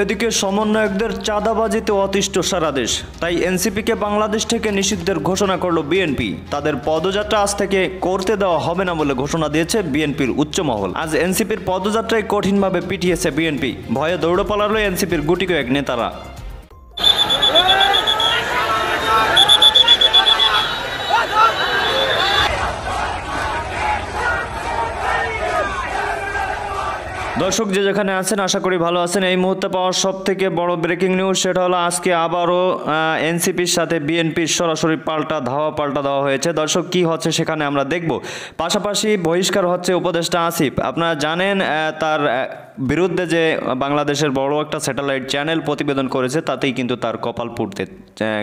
এদিকে সমন্বয়কদের চাঁদাবাজিতে অতিষ্ঠ সারা দেশ, তাই এনসিপিকে বাংলাদেশ থেকে নিষিদ্ধের ঘোষণা করল বিএনপি। তাদের পদযাত্রা আজ থেকে করতে দেওয়া হবে না বলে ঘোষণা দিয়েছে বিএনপির উচ্চ মহল। আজ এনসিপির পদযাত্রায় কঠিনভাবে পিটিয়েছে বিএনপি। ভয়ে দৌড়ে পালালো এনসিপির গুটি কয়েক নেতারা। দর্শক যে যেখানে আছেন আশা করি ভালো আছেন। এই মুহূর্তে পাওয়া সব থেকে বড় ব্রেকিং নিউজ, সেটা হলো আজকে আবারও এনসিপির সাথে বিএনপির সরাসরি পাল্টা দেওয়া হয়েছে। দর্শক কি হচ্ছে সেখানে আমরা দেখব। পাশাপাশি বহিষ্কার হচ্ছে উপদেষ্টা আসিফ। আপনারা জানেন তার বিরুদ্ধে যে বাংলাদেশের বড় একটা স্যাটেলাইট চ্যানেল প্রতিবেদন করেছে, তাতেই কিন্তু তার কপাল পুড়তে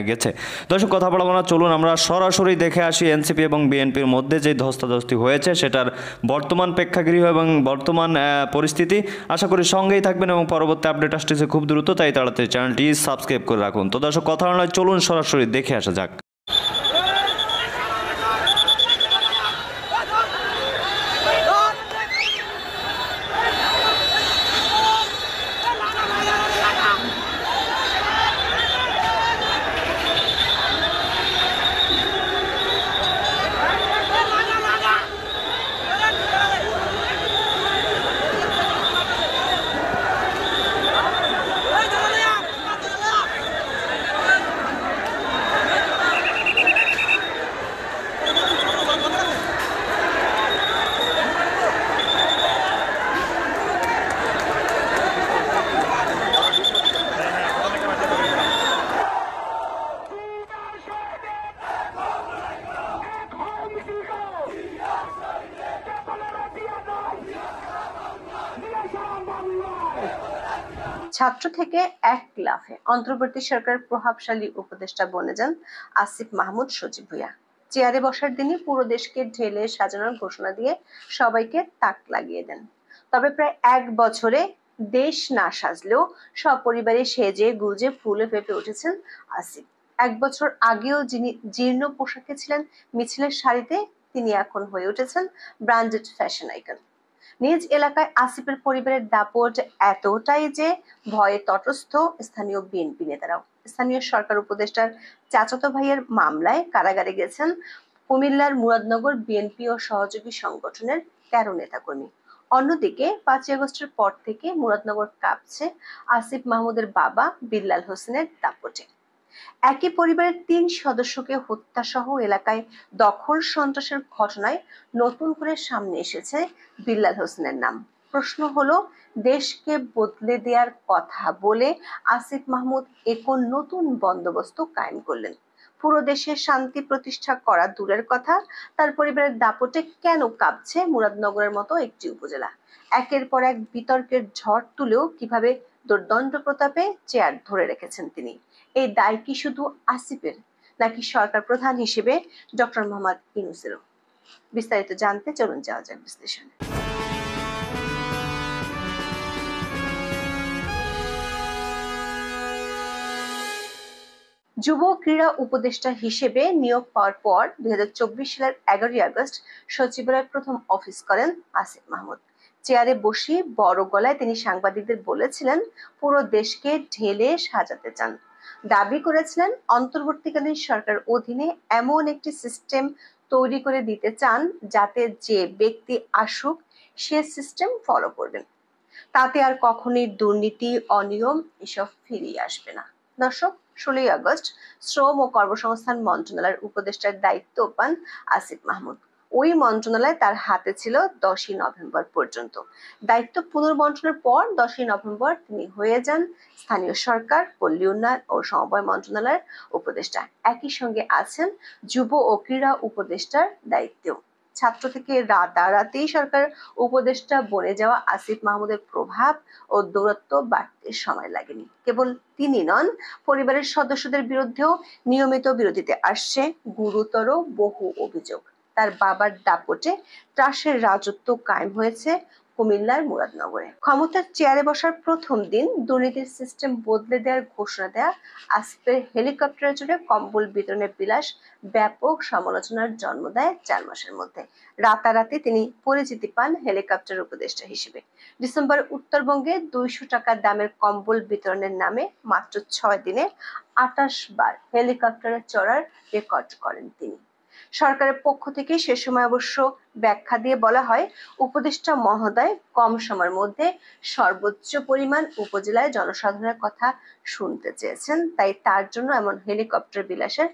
গেছে। দর্শক কথা বলবো না, চলুন আমরা সরাসরি দেখে আসি এনসিপি এবং বিএনপির মধ্যে যে ধস্তাধস্তি হয়েছে সেটার বর্তমান প্রেক্ষাগৃহ এবং বর্তমান পরিস্থিতি। আশা করি সঙ্গেই থাকবেন এবং পরবর্তী আপডেট আসতেছে খুব দ্রুত, তাই তাড়াতাড়ি চ্যানেলটি সাবস্ক্রাইব করে রাখুন। তো দর্শক কথা নয়, চলুন সরাসরি দেখে আসা যাক। ছাত্র থেকে এক লাফে অন্তর্বর্তী সরকারের প্রভাবশালী উপদেষ্টা বনে যান আসিফ মাহমুদ সজীব ভুঁইয়া। চেয়ারে বসার দিনই পুরো দেশকে ঢেলে সাজানোর ঘোষণা দিয়ে সবাইকে তাক লাগিয়ে দেন। তবে প্রায় এক বছরে দেশ না সাজলেও সপরিবারে সেজে গুজে ফুলে ফেপে উঠেছেন আসিফ। এক বছর আগেও যিনি জীর্ণ পোশাকে ছিলেন মিছিলের সারিতে, তিনি এখন হয়ে উঠেছেন ব্র্যান্ডেড ফ্যাশন আইকন। নিজ এলাকায় আসিফের পরিবারের দাপট এতটাই যে ভয়ে তটস্থ স্থানীয় বিএনপি নেতারাও। স্থানীয় সরকার উপদেষ্টার চাচাতো ভাইয়ের মামলায় কারাগারে গেছেন কুমিল্লার মুরাদনগর বিএনপি ও সহযোগী সংগঠনের 13 নেতাকর্মী। অন্যদিকে 5ই আগস্টের পর থেকে মুরাদনগর কাঁপছে আসিফ মাহমুদের বাবা বিল্লাল হোসেনের দাপটে। একই পরিবারের 3 সদস্যকে হত্যা সহ এলাকায় দখল সন্ত্রাসের ঘটনায় নতুন করে সামনে এসেছে বিল্লাল হোসেনের নাম। প্রশ্ন হলো, দেশকে বদলে দেওয়ার কথা বলে আসিফ মাহমুদ এখন নতুন বন্দোবস্ত কায়েম করলেন। পুরো দেশে শান্তি প্রতিষ্ঠা করা দূরের কথা, তার পরিবারের দাপটে কেন কাঁপছে মুরাদনগরের মতো একটি উপজেলা? একের পর এক বিতর্কের ঝড় তুলেও কিভাবে দুর্দণ্ড প্রতাপে চেয়ার ধরে রেখেছেন তিনি? এই দায় কি শুধু আসিফের, নাকি সরকার প্রধান হিসেবে ডক্টর মোহাম্মদ ইউনূসেরও? বিস্তারিত জানতে চলুন যাওয়া যাক বিশ্লেষণে। যুব ক্রীড়া উপদেষ্টা হিসেবে নিয়োগ পাওয়ার পর 2024 সালের 11ই আগস্ট সচিবালয়ের প্রথম অফিস করেন আসিফ মাহমুদ। চেয়ারে বসে বড় গলায় তিনি সাংবাদিকদের বলেছিলেন পুরো দেশকে ঢেলে সাজাতে চান। দাবি করেছিলেন অন্তর্বর্তীকালীন সরকার অধীনে এমন একটি সিস্টেম তৈরি করে দিতে চান যাতে যে ব্যক্তি আসুক সে সিস্টেম ফলো করবেন, তাতে আর কখনোই দুর্নীতি অনিয়ম এসব ফিরিয়ে আসবে না। দর্শক, 16ই আগস্ট শ্রম ও কর্মসংস্থান মন্ত্রণালয়ের উপদেষ্টার দায়িত্ব পান আসিফ মাহমুদ। ওই মন্ত্রণালয় তার হাতে ছিল 10ই নভেম্বর পর্যন্ত। দায়িত্ব পুনর্বন্টনের পর 10ই নভেম্বর তিনি হয়ে যান স্থানীয় সরকার, পল্লী উন্নয়ন ও সমবায় মন্ত্রণালয়ের উপদেষ্টা। একই সঙ্গে আছেন যুব ও ক্রীড়া উপদেষ্টার দায়িত্বেও। ছাত্র থেকে রাতারাতি সরকার উপদেষ্টা বনে যাওয়া আসিফ মাহমুদের প্রভাব ও দূরত্ব বাড়তে সময় লাগেনি। কেবল তিনি নন, পরিবারের সদস্যদের বিরুদ্ধেও নিয়মিত বিরতিতে আসছে গুরুতর বহু অভিযোগ। তার বাবার দাপটে ত্রাসের রাজত্ব কায়েম হয়েছে কুমিল্লার মুরাদনগরে। ক্ষমতার চেয়ারে বসার প্রথম দিন দুর্নীতির সিস্টেম বদলে দেওয়ার ঘোষণা দেয়া আসিফের হেলিকপ্টারে চড়ে কম্বল বিতরণের বিলাস ব্যাপক সমালোচনার জন্ম দেয় 4 মাসের মধ্যে। রাতারাতি তিনি পরিচিতি পান হেলিকপ্টার উপদেষ্টা হিসেবে। ডিসেম্বরে উত্তরবঙ্গে 200 টাকা দামের কম্বল বিতরণের নামে মাত্র 6 দিনে 28 বার হেলিকপ্টারে চড়ার রেকর্ড করেন তিনি। সরকারের পক্ষ থেকে সে সময় অবশ্য ব্যাখ্যা দিয়ে বলা হয়, উপদেষ্টা মহোদয় কম সময়ের মধ্যে সর্বোচ্চ পরিমাণ উপজেলায় জনসাধারণের কথা শুনতে চেয়েছেন, তাই তার জন্য এমন হেলিকপ্টার বিলাসের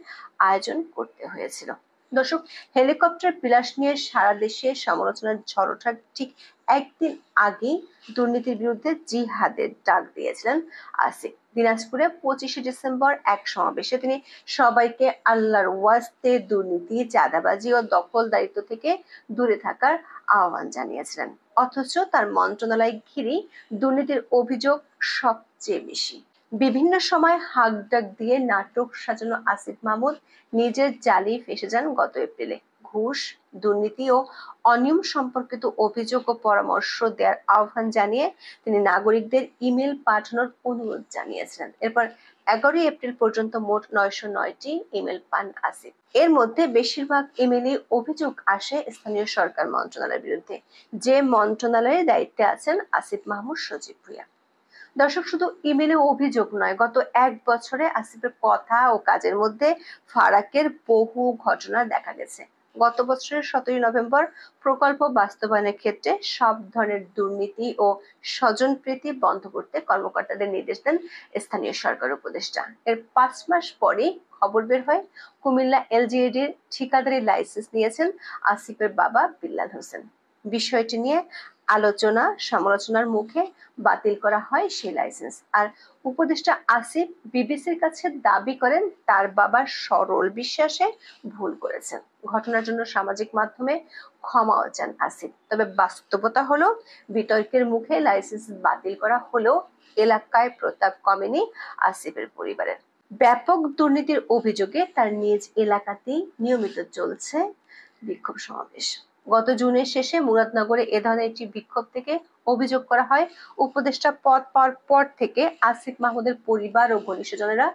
আয়োজন করতে হয়েছিল। দর্শক, হেলিকপ্টার বিলাস নিয়ে সারা দেশে সমালোচনার ঝড় ওঠার ঠিক একদিন আগেই দুর্নীতির বিরুদ্ধে জিহাদের ডাক দিয়েছিলেন আসিফ। দিনাজপুরে 25শে ডিসেম্বর এক সমাবেশে তিনি সবাইকে আল্লাহর ওয়াস্তে দুর্নীতি, চাঁদাবাজি ও দখলদারিত্ব থেকে দূরে থাকার আহ্বান জানিয়েছিলেন। অথচ তার মন্ত্রণালয় ঘিরে দুর্নীতির অভিযোগ সবচেয়ে বেশি। বিভিন্ন সময় হাঁকডাক দিয়ে নাটক সাজানো আসিফ মাহমুদ নিজের জালেই ফেঁসে যান গত এপ্রিলে। ঘুষ, দুর্নীতি ও অনিয়ম সম্পর্কিত অভিযোগ ও পরামর্শ দেওয়ার আহ্বান জানিয়ে তিনি নাগরিকদের ইমেল পাঠানোর অনুরোধ জানিয়েছিলেন। এরপর 11 এপ্রিল পর্যন্ত মোট 909টি ইমেল পান আসিফ। এর মধ্যে বেশিরভাগ ইমেলে অভিযোগ আসে স্থানীয় সরকার মন্ত্রণালয়ের বিরুদ্ধে, যে মন্ত্রণালয়ের দায়িত্বে আছেন আসিফ মাহমুদ সজীব ভুঁইয়া। দর্শক, শুধু ইমেলে অভিযোগ নয়, গত 1 বছরে আসিফের কথা ও কাজের মধ্যে ফারাকের বহু ঘটনা দেখা গেছে। গত বছরের 17 নভেম্বর প্রকল্প বাস্তবায়নের ক্ষেত্রে সব ধরনের দুর্নীতি ও স্বজনপ্রীতি বন্ধ করতে কর্মকর্তাদের নির্দেশ দেন স্থানীয় সরকার উপদেষ্টা। এর 5 মাস পরেই খবর বের হয় কুমিল্লা এলজিইডির ঠিকাদারি লাইসেন্স নিয়েছেন আসিফের বাবা বিল্লাল হোসেন। বিষয়টি নিয়ে আলোচনা সমালোচনার মুখে বাতিল করা হয় সেই লাইসেন্স। আর উপদেষ্টা আসিফ বিবিসির কাছে দাবি করেন তার বাবা সরল বিশ্বাসে ভুল করেছেন। ঘটনার জন্য সামাজিক মাধ্যমে ক্ষমাও চান আসিফ। তবে বাস্তবতা হলো, বিতর্কের মুখে লাইসেন্স বাতিল করা হলেও এলাকায় প্রতাপ কমেনি আসিফের পরিবারের। ব্যাপক দুর্নীতির অভিযোগে তার নিজ এলাকাতেই নিয়মিত চলছে বিক্ষোভ সমাবেশ। গত জুনের শেষে মুরাদনগরে এ ধরনের একটি বিক্ষোভ থেকে অভিযোগ করা হয়, উপদেষ্টা পদ পাওয়ার পর থেকে আসিফ মাহমুদের পরিবার ও ঘনিষ্ঠজনেরা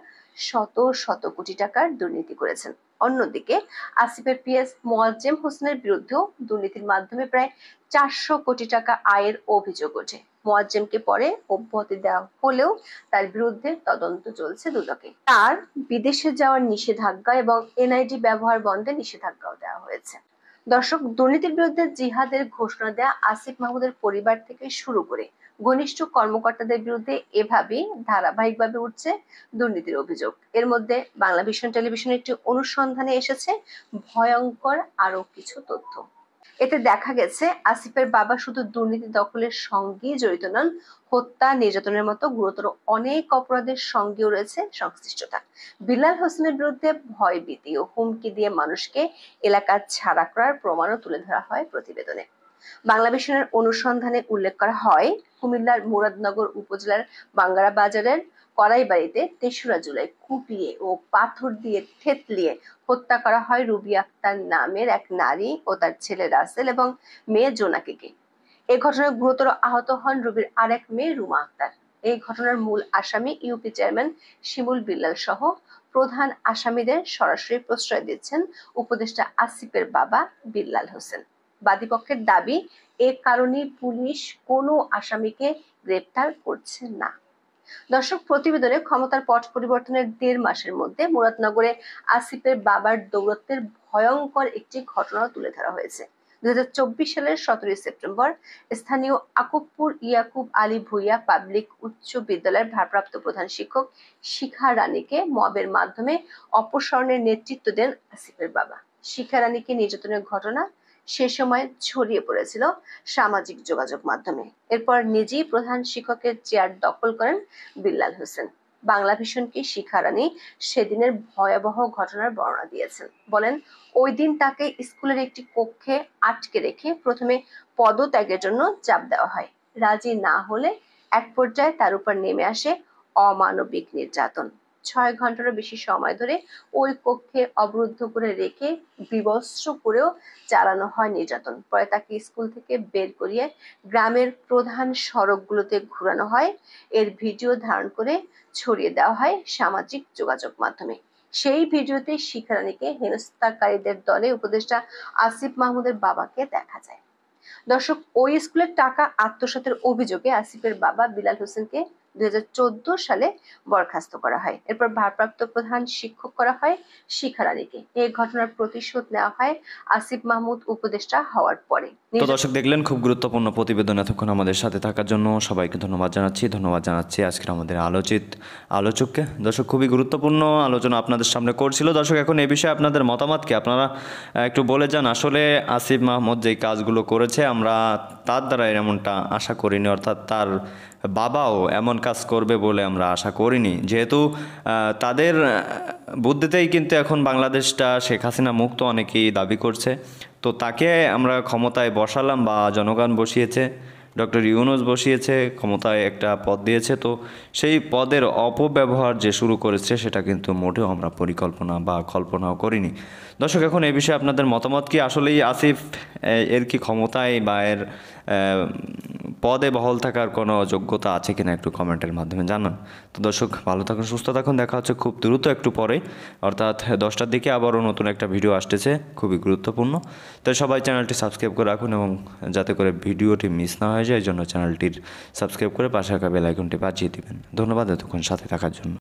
শত শত কোটি টাকার দুর্নীতি করেছেন। অন্যদিকে আসিফের পিএস মোয়াজ্জেম হোসেনের বিরুদ্ধেও দুর্নীতির মাধ্যমে প্রায় 400 কোটি টাকা আয়ের অভিযোগ ওঠে। মোয়াজ্জেমকে পরে অব্যাহতি দেওয়া হলেও তার বিরুদ্ধে তদন্ত চলছে দুদকে। তার বিদেশে যাওয়ার নিষেধাজ্ঞা এবং এনআইডি ব্যবহার বন্ধে নিষেধাজ্ঞাও দেওয়া হয়েছে। দর্শক, দুর্নীতির বিরুদ্ধে জিহাদের ঘোষণা দেয়া আসিফ মাহমুদের পরিবার থেকে শুরু করে ঘনিষ্ঠ কর্মকর্তাদের বিরুদ্ধে এভাবেই ধারাবাহিকভাবে উঠছে দুর্নীতির অভিযোগ। এর মধ্যে বাংলাভিশন টেলিভিশনের একটি অনুসন্ধানে এসেছে ভয়ঙ্কর আরো কিছু তথ্য। এতে দেখা গেছে আসিফের বাবা শুধু দুর্নীতি দখলের সঙ্গেই জড়িত নন, হত্যা, নির্যাতনের মতো গুরুতর অনেক অপরাধের সঙ্গেও রয়েছে সংশ্লিষ্টতা। বিল্লাল হোসেনের বিরুদ্ধে ভয়ভীতি ও হুমকি দিয়ে মানুষকে এলাকা ছাড়া করার প্রমাণও তুলে ধরা হয় প্রতিবেদনে। বাংলাভিশনের অনুসন্ধানে উল্লেখ করা হয়, কুমিল্লার মুরাদনগর উপজেলার বাঙ্গারা বাজারের কড়াইবাড়িতে 3রা জুলাই কুপিয়ে ও পাথর দিয়ে থেতলিয়ে হত্যা করা হয় রুবি আক্তার নামের এক নারী ও তার ছেলে রাসেল এবং মেয়ে জোনাকিকে। এই ঘটনায় গুরুতর আহত হন রুবির আরেক মেয়ে রুমা আক্তার। এই ঘটনার মূল আসামি ইউপি চেয়ারম্যান শিমুল বিল্লাল সহ প্রধান আসামিদের সরাসরি প্রশ্রয় দিচ্ছেন উপদেষ্টা আসিফের বাবা বিল্লাল হোসেন। বাদীপক্ষের দাবি, এ কারণে পুলিশ কোনো আসামিকে গ্রেপ্তার করছে না। দর্শক, প্রতিবেদনে ক্ষমতার পট পরিবর্তনের 1.5 মাসের মধ্যে মুরাদনগরে আসিফের বাবার দৌরত্বের ভয়ঙ্কর একটি ঘটনা তুলে ধরা হয়েছে। 2024 সালের 17 সেপ্টেম্বর স্থানীয় আকুবপুর ইয়াকুব আলী ভুইয়া পাবলিক উচ্চ বিদ্যালয়ের ভারপ্রাপ্ত প্রধান শিক্ষক শিখা রানীকে মবের মাধ্যমে অপসারণের নেতৃত্ব দেন আসিফের বাবা। শিখা রানীকে নির্যাতনের ঘটনা সে সময় ছড়িয়ে পড়েছিল সামাজিক যোগাযোগ মাধ্যমে। এরপর নিজেই প্রধান শিক্ষকের চেয়ার দখল করেন বিল্লাল হোসেন। বাংলাভিশনকে শিখা রানী সেদিনের ভয়াবহ ঘটনার বর্ণনা দিয়েছেন। বলেন, ওই দিন তাকে স্কুলের একটি কক্ষে আটকে রেখে প্রথমে পদত্যাগের জন্য চাপ দেওয়া হয়। রাজি না হলে এক পর্যায়ে তার উপর নেমে আসে অমানবিক নির্যাতন। 6 ঘন্টারও বেশি সময় ধরে ওই কক্ষে অবরুদ্ধ করে রেখে বিবস্ত্র করেও চালানো হয় নির্যাতন। পরে তাকে স্কুল থেকে বের করিয়ে গ্রামের প্রধান সড়কগুলোতে ঘোরানো হয়। এর ভিডিও ধারণ করে ছড়িয়ে দেওয়া হয় সামাজিক যোগাযোগ মাধ্যমে। সেই ভিডিওতে শিখা রানীকে হেনস্থাকারীদের দলে উপদেষ্টা আসিফ মাহমুদের বাবাকে দেখা যায়। দর্শক, ওই স্কুলের টাকা আত্মসাতের অভিযোগে আসিফের বাবা বিলাল হোসেনকে 2014 সালে বরখাস্ত করা হয়। এরপর ভারপ্রাপ্ত প্রধান শিক্ষক করা হয় শিখা রানীকে। এই ঘটনার প্রতিশোধ নেওয়া হয় আসিফ মাহমুদ উপদেষ্টা হওয়ার পরে। তো দর্শক দেখলেন, খুব গুরুত্বপূর্ণ প্রতিবেদন। এতক্ষণ আমাদের সাথে থাকার জন্য সবাইকে ধন্যবাদ জানাচ্ছি আজকের আমাদের আলোচককে। দর্শক, খুবই গুরুত্বপূর্ণ আলোচনা আপনাদের সামনে করছিল। দর্শক, এখন এই বিষয়ে আপনাদের মতামত কি, আপনারা একটু বলে যান। আসলে আসিফ মাহমুদ যেই কাজগুলো করেছে, আমরা তার দ্বারা এমনটা আশা করিনি, অর্থাৎ তার বাবাও এমন কাজ করবে বলে আমরা আশা করিনি। যেহেতু তাদের বুদ্ধিতেই কিন্তু এখন বাংলাদেশটা শেখ হাসিনা মুক্ত অনেকেই দাবি করছে। তো তাকে আমরা ক্ষমতায় বসালাম, বা জনগণ বসিয়েছে, ডক্টর ইউনূস বসিয়েছে, ক্ষমতায় একটা পদ দিয়েছে। তো সেই পদের অপব্যবহার যে শুরু করেছে, সেটা কিন্তু মোটেও আমরা পরিকল্পনা বা কল্পনাও করিনি। দর্শক, এখন এই বিষয়ে আপনাদের মতামত কি? আসলেই আসিফ এর কি ক্ষমতায় বা এর পদে বহাল থাকার কোনো যোগ্যতা আছে কিনা একটু কমেন্টের মাধ্যমে জানান। তো দর্শক, ভালো থাকুন, সুস্থ থাকুন, দেখা হচ্ছে খুব দ্রুত একটু পরে, অর্থাৎ 10টার দিকে আবারও নতুন একটা ভিডিও আসতেছে, খুবই গুরুত্বপূর্ণ। তাই সবাই চ্যানেলটি সাবস্ক্রাইব করে রাখুন, এবং যাতে করে ভিডিওটি মিস না হয়ে যায়, এই জন্য চ্যানেলটির সাবস্ক্রাইব করে পাশে থাকা বেল আইকনটি বাজিয়ে দিবেন। ধন্যবাদ এতক্ষণ সাথে থাকার জন্য।